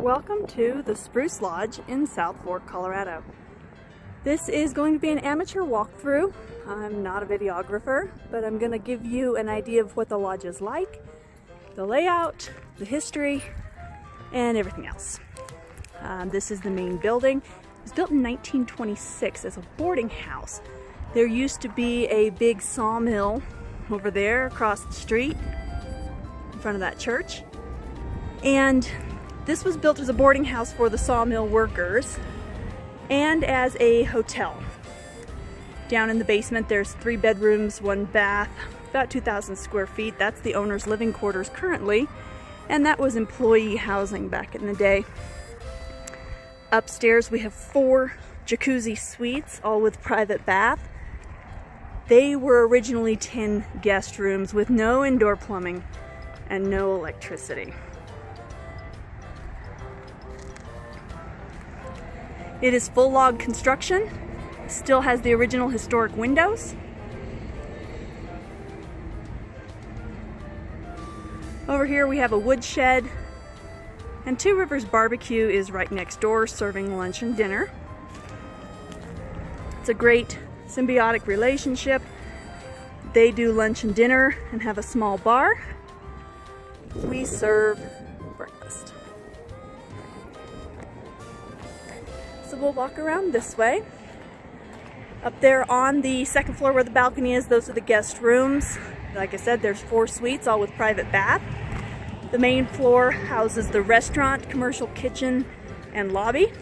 Welcome to the Spruce Lodge in South Fork, Colorado. This is going to be an amateur walkthrough. I'm not a videographer, but I'm going to give you an idea of what the lodge is like, the layout, the history, and everything else. This is the main building. It was built in 1926 as a boarding house. There used to be a big sawmill over there across the street in front of that church. And this was built as a boarding house for the sawmill workers and as a hotel. Down in the basement there's 3 bedrooms, 1 bath, about 2,000 square feet. That's the owner's living quarters currently, and that was employee housing back in the day. Upstairs we have 4 jacuzzi suites, all with private bath. They were originally 10 guest rooms with no indoor plumbing and no electricity. It is full log construction, still has the original historic windows. Over here we have a wood shed, and Two Rivers Barbecue is right next door serving lunch and dinner. It's a great symbiotic relationship. They do lunch and dinner and have a small bar. We serve breakfast. So we'll walk around this way. Up there on the second floor where the balcony is, those are the guest rooms. Like I said, there's 4 suites, all with private bath. The main floor houses the restaurant, commercial kitchen, and lobby.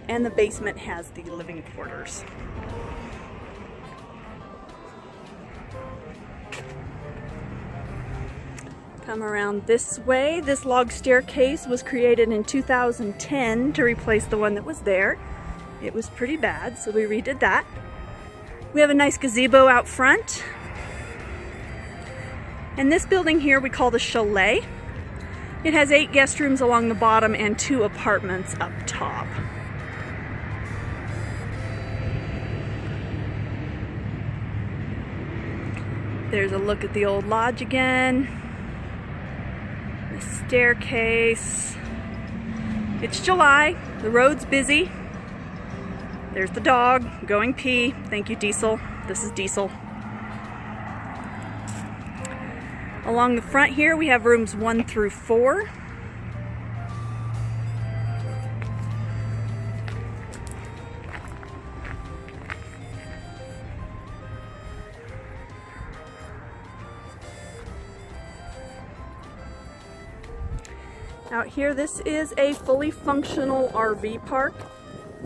And the basement has the living quarters. Come around this way. This log staircase was created in 2010 to replace the one that was there. It was pretty bad, so we redid that. We have a nice gazebo out front. And this building here we call the chalet. It has 8 guest rooms along the bottom and 2 apartments up top. There's a look at the old lodge again. The staircase. It's July, the road's busy. There's the dog going pee. Thank you, Diesel. This is Diesel. Along the front here we have rooms 1 through 4. Out here, this is a fully functional RV park.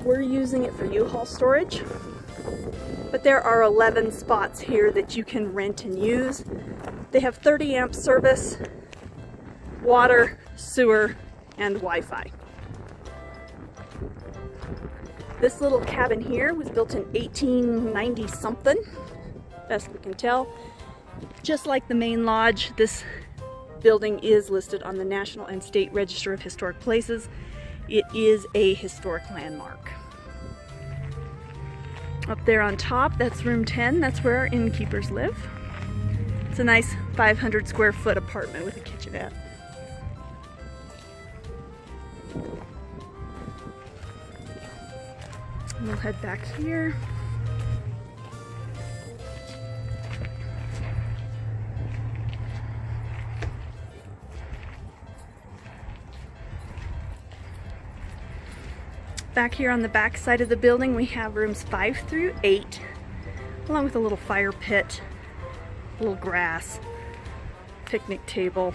We're using it for U-Haul storage, but there are 11 spots here that you can rent and use. They have 30 amp service, water, sewer, and Wi-Fi. This little cabin here was built in 1890 something, best we can tell. Just like the main lodge, this building is listed on the National and State Register of Historic Places. It is a historic landmark. Up there on top, that's room 10. That's where our innkeepers live. It's a nice 500 square foot apartment with a kitchenette. We'll head back here. Back here on the back side of the building we have rooms 5 through 8, along with a little fire pit, a little grass, picnic table.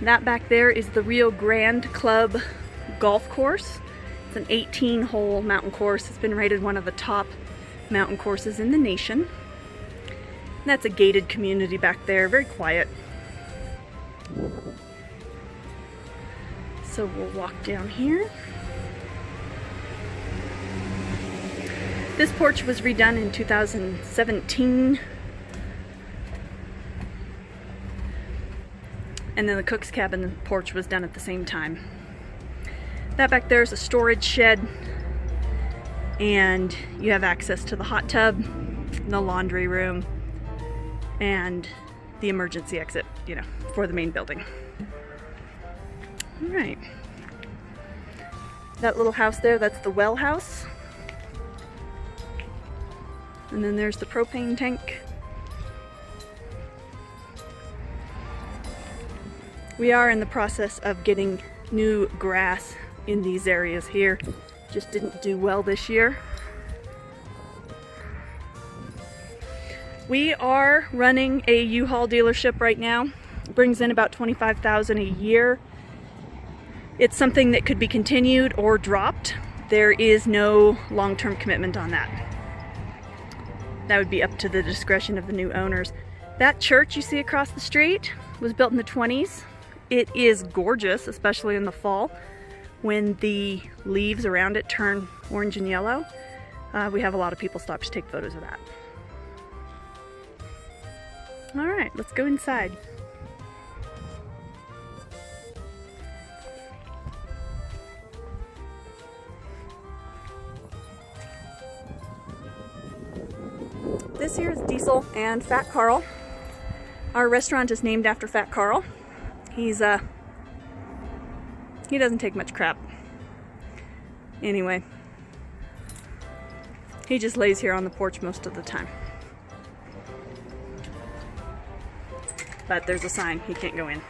That back there is the Rio Grande Club golf course. It's an 18-hole mountain course. It's been rated one of the top mountain courses in the nation. And that's a gated community back there, very quiet. So we'll walk down here. This porch was redone in 2017. And then the cook's cabin porch was done at the same time. That back there is a storage shed, and you have access to the hot tub, the laundry room, and the emergency exit, before the main building. All right. That little house there, that's the well house. And then there's the propane tank. We are in the process of getting new grass in these areas here. Just didn't do well this year. We are running a U-Haul dealership right now. It brings in about $25,000 a year. It's something that could be continued or dropped. There is no long-term commitment on that. That would be up to the discretion of the new owners. That church you see across the street was built in the 20s. It is gorgeous, especially in the fall when the leaves around it turn orange and yellow. We have a lot of people stop to take photos of that. All right, let's go inside. This here is Diesel and Fat Carl. Our restaurant is named after Fat Carl. He doesn't take much crap. Anyway, he just lays here on the porch most of the time. But there's a sign, he can't go in.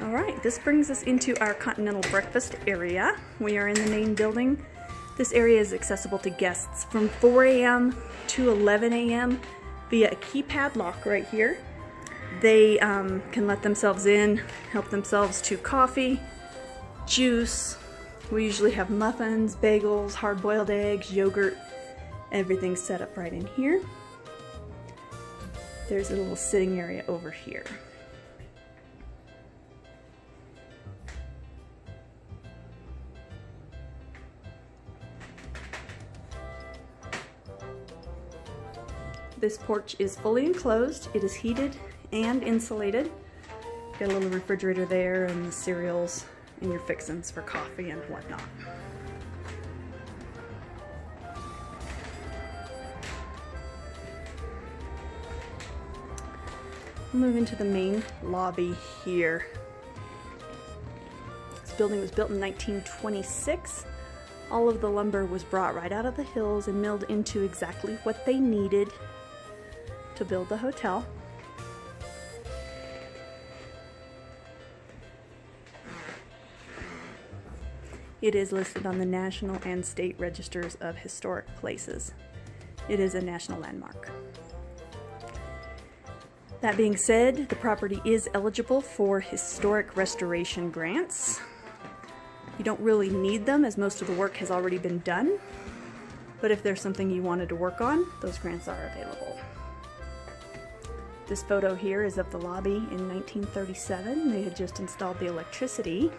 All right, this brings us into our continental breakfast area. We are in the main building. This area is accessible to guests from 4 a.m. to 11 a.m. via a keypad lock right here. They can let themselves in, help themselves to coffee, juice. We usually have muffins, bagels, hard-boiled eggs, yogurt. Everything's set up right in here. There's a little sitting area over here. This porch is fully enclosed. It is heated and insulated. Got a little refrigerator there and the cereals and your fixins for coffee and whatnot. We'll move into the main lobby here. This building was built in 1926. All of the lumber was brought right out of the hills and milled into exactly what they needed to build the hotel. It is listed on the National and State Registers of Historic Places. It is a national landmark. That being said, the property is eligible for historic restoration grants. You don't really need them as most of the work has already been done, but if there's something you wanted to work on, those grants are available. This photo here is of the lobby in 1937. They had just installed the electricity.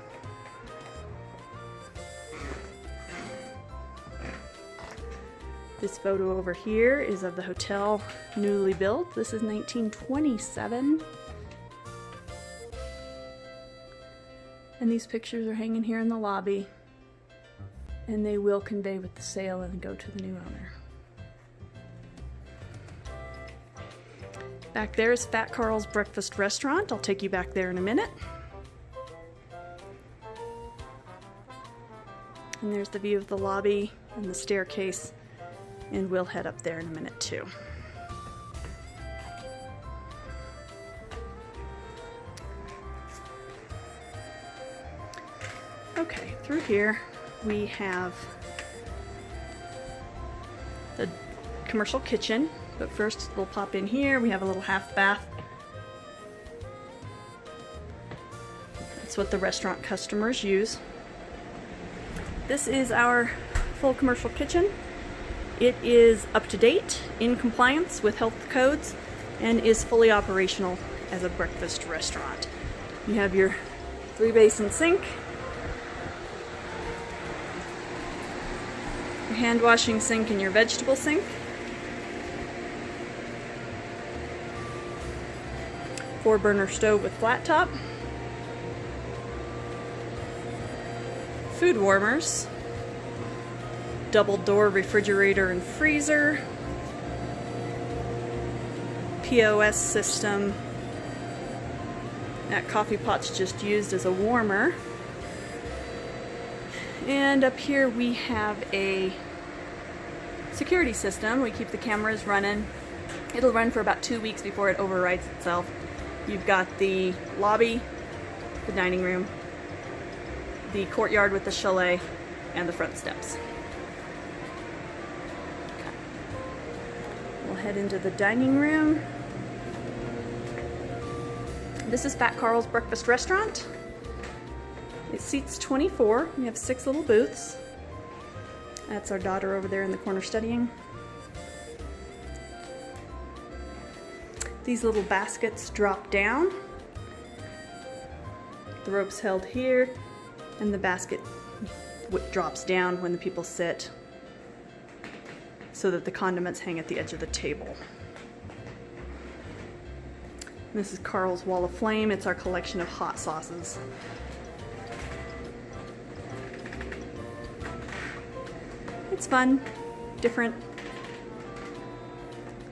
This photo over here is of the hotel newly built. This is 1927. And these pictures are hanging here in the lobby, and they will convey with the sale and go to the new owner. Back there is Fat Carl's Breakfast Restaurant. I'll take you back there in a minute. And there's the view of the lobby and the staircase, and we'll head up there in a minute too. Okay, through here we have the commercial kitchen, but first we'll pop in here. We have a little half bath. That's what the restaurant customers use. This is our full commercial kitchen. It is up to date, in compliance with health codes, and is fully operational as a breakfast restaurant. You have your 3-basin sink, your hand washing sink, and your vegetable sink. 4-burner stove with flat top. Food warmers. Double door refrigerator and freezer. POS system. That coffee pot's just used as a warmer. And up here we have a security system. We keep the cameras running. It'll run for about 2 weeks before it overwrites itself. You've got the lobby, the dining room, the courtyard with the chalet, and the front steps. Okay. We'll head into the dining room. This is Fat Carl's Breakfast Restaurant. It seats 24. We have 6 little booths. That's our daughter over there in the corner studying. These little baskets drop down. The rope's held here, and the basket drops down when the people sit so that the condiments hang at the edge of the table. This is Carl's Wall of Flame. It's our collection of hot sauces. It's fun, different.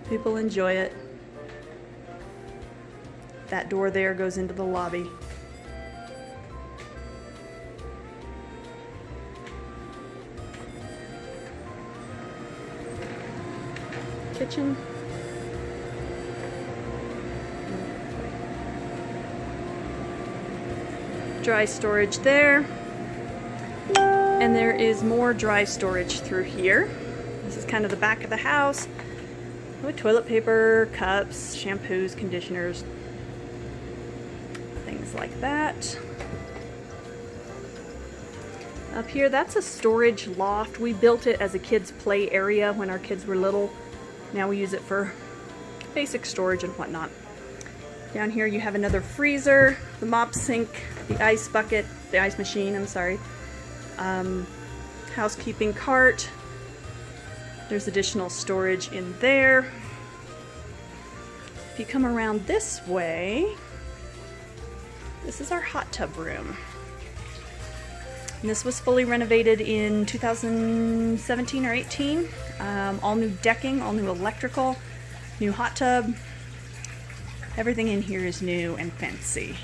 People enjoy it. That door there goes into the lobby. Kitchen. Dry storage there. And there is more dry storage through here. This is kind of the back of the house with toilet paper, cups, shampoos, conditioners, things like that. Up here, that's a storage loft. We built it as a kids' play area when our kids were little. Now we use it for basic storage and whatnot. Down here you have another freezer, the mop sink, the ice bucket, the ice machine, I'm sorry. Housekeeping cart. There's additional storage in there. If you come around this way, this is our hot tub room. And this was fully renovated in 2017 or 18. All new decking, all new electrical, new hot tub. Everything in here is new and fancy.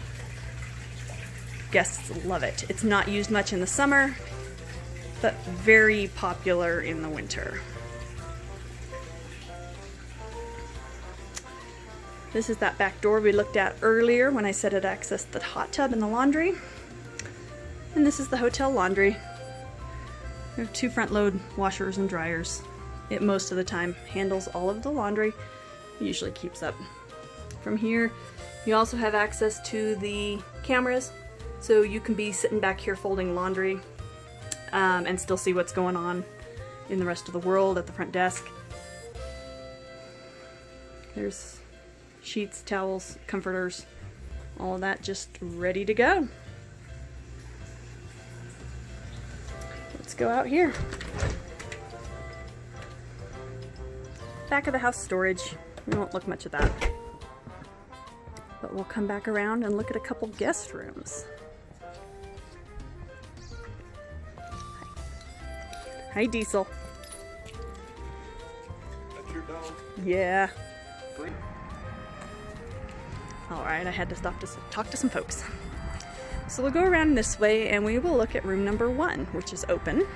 Guests love it. It's not used much in the summer, but very popular in the winter. This is that back door we looked at earlier when I said it accessed the hot tub and the laundry. And this is the hotel laundry. We have 2 front load washers and dryers. It most of the time handles all of the laundry. It usually keeps up. From here, you also have access to the cameras, so you can be sitting back here folding laundry and still see what's going on in the rest of the world at the front desk. There's sheets, towels, comforters, all of that just ready to go. Let's go out here. Back of the house storage. We won't look much at that. But we'll come back around and look at a couple guest rooms. Hi, Diesel. That's your dog? Yeah. Alright, I had to stop to talk to some folks. So we'll go around this way and we will look at room number 1, which is open.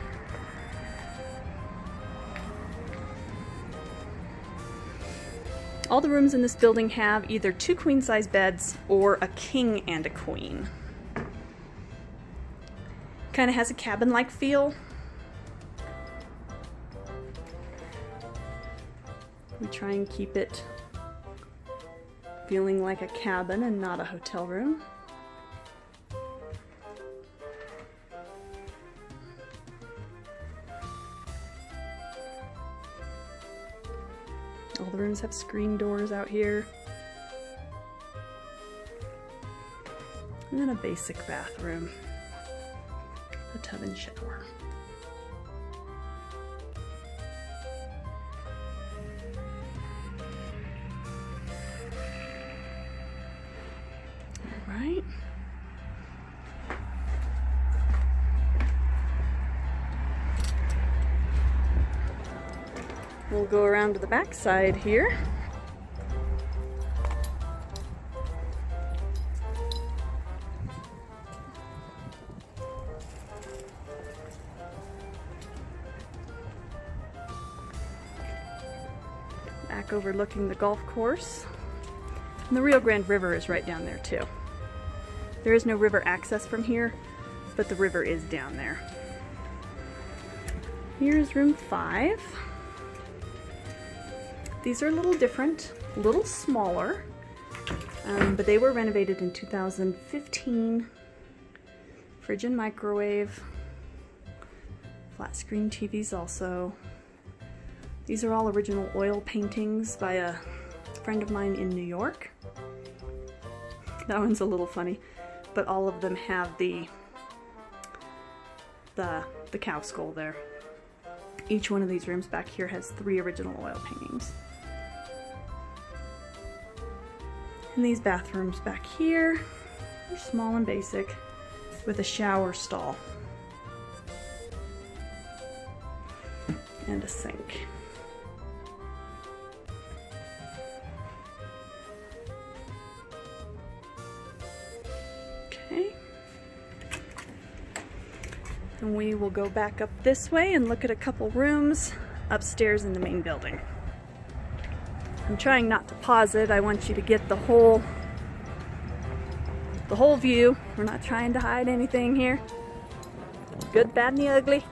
All the rooms in this building have either 2 queen-size beds or a king and a queen. Kind of has a cabin-like feel. We try and keep it feeling like a cabin and not a hotel room. All the rooms have screen doors out here. And then a basic bathroom. A tub and shower. All right. We'll go around to the back side here. back overlooking the golf course. And the Rio Grande River is right down there too. There is no river access from here, but the river is down there. Here's room 5. These are a little different, a little smaller, but they were renovated in 2015. Fridge and microwave, flat screen TVs also. These are all original oil paintings by a friend of mine in New York. That one's a little funny, but all of them have the cow skull there. Each one of these rooms back here has 3 original oil paintings. And these bathrooms back here are small and basic with a shower stall and a sink. Okay. And we will go back up this way and look at a couple rooms upstairs in the main building. I'm trying not to pause it. I want you to get the whole view. We're not trying to hide anything here. Good, bad, and the ugly.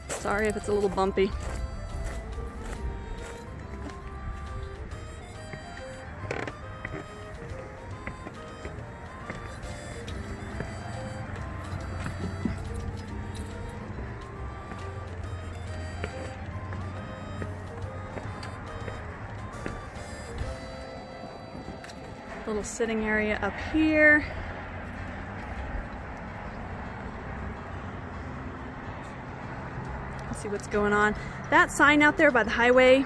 Sorry if it's a little bumpy. Little sitting area up here. Let's see what's going on. That sign out there by the highway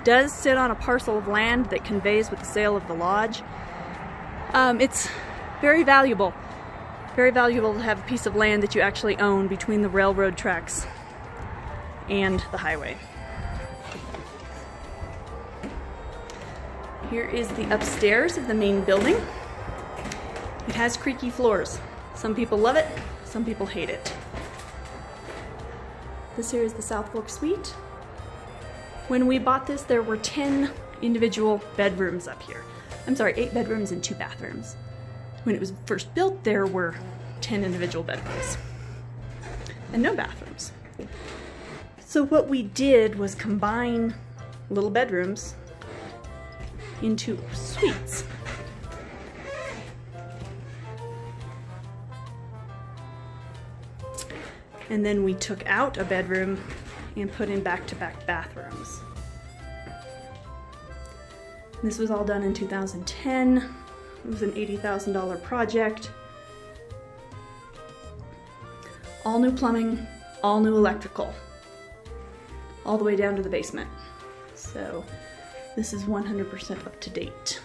does sit on a parcel of land that conveys with the sale of the lodge. It's very valuable. Very valuable to have a piece of land that you actually own between the railroad tracks and the highway. Here is the upstairs of the main building. It has creaky floors. Some people love it, some people hate it. This here is the South Fork Suite. When we bought this, there were 10 individual bedrooms up here. I'm sorry, 8 bedrooms and 2 bathrooms. When it was first built, there were 10 individual bedrooms and no bathrooms. So what we did was combine little bedrooms into suites. And then we took out a bedroom and put in back-to-back bathrooms. This was all done in 2010. It was an $80,000 project. All new plumbing, all new electrical, all the way down to the basement. So this is 100% up to date.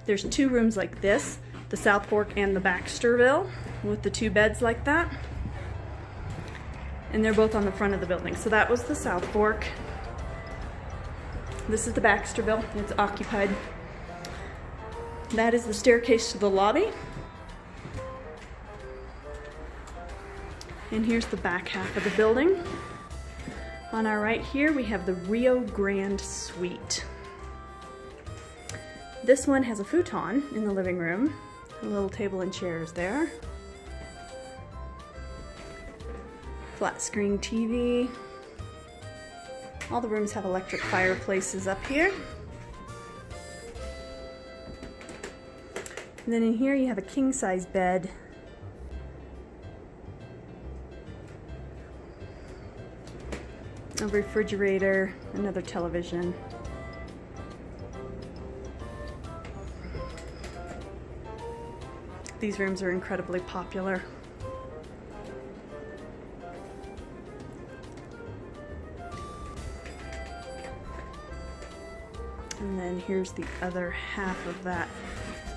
There's 2 rooms like this, the South Fork and the Baxterville, with the 2 beds like that. And they're both on the front of the building. So that was the South Fork. This is the Baxterville, it's occupied. That is the staircase to the lobby. And here's the back half of the building. On our right here, we have the Rio Grande Suite. This one has a futon in the living room, a little table and chairs there. Flat screen TV. All the rooms have electric fireplaces up here. And then in here you have a king-size bed. A refrigerator, another television. These rooms are incredibly popular. And then here's the other half of that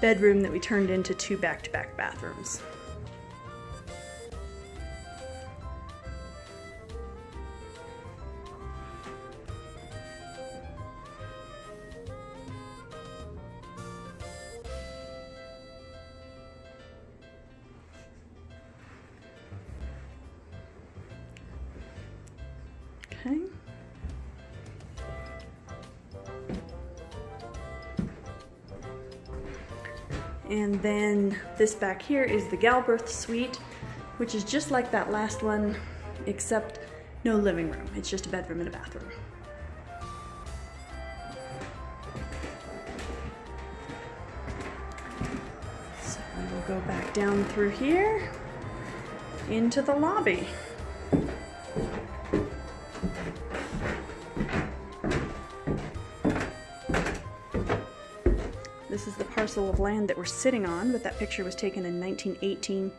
bedroom that we turned into 2 back-to-back bathrooms. Okay. And then this back here is the Galbraith suite, which is just like that last one, except no living room. It's just a bedroom and a bathroom. So we will go back down through here into the lobby. This is the parcel of land that we're sitting on, but that picture was taken in 1918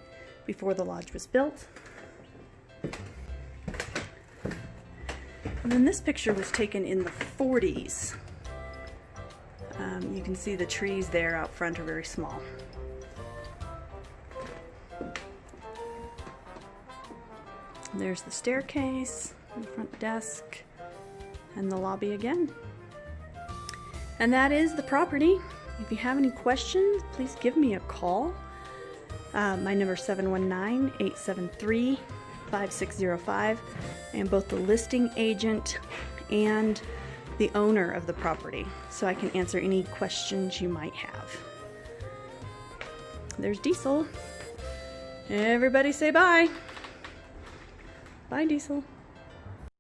before the lodge was built. And then this picture was taken in the 40s. You can see the trees there out front are very small. And there's the staircase, the front desk, and the lobby again. And that is the property. If you have any questions, please give me a call. My number is 719-873-5605. I am both the listing agent and the owner of the property, so I can answer any questions you might have. There's Diesel. Everybody say bye. Bye, Diesel.